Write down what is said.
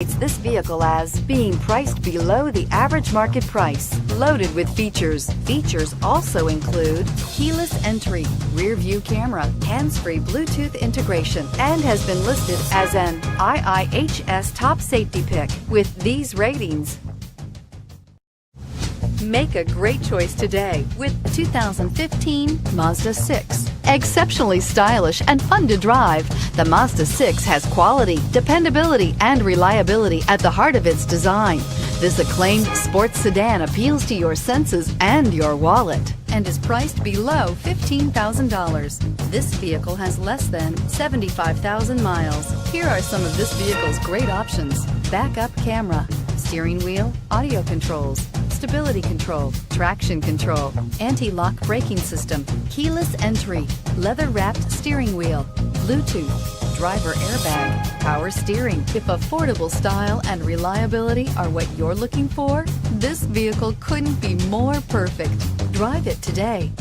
This vehicle as being priced below the average market price, loaded with features. Features also include keyless entry, rear view camera, hands-free Bluetooth integration, and has been listed as an IIHS top safety pick with these ratings. Make a great choice today with the 2015 Mazda 6. Exceptionally stylish and fun to drive, the Mazda 6 has quality, dependability, and reliability at the heart of its design. This acclaimed sports sedan appeals to your senses and your wallet and is priced below $15,000. This vehicle has less than 75,000 miles. Here are some of this vehicle's great options: backup camera, steering wheel audio controls, stability control, traction control, anti-lock braking system, keyless entry, leather-wrapped steering wheel, Bluetooth, driver airbag, power steering. If affordable style and reliability are what you're looking for, this vehicle couldn't be more perfect. Drive it today.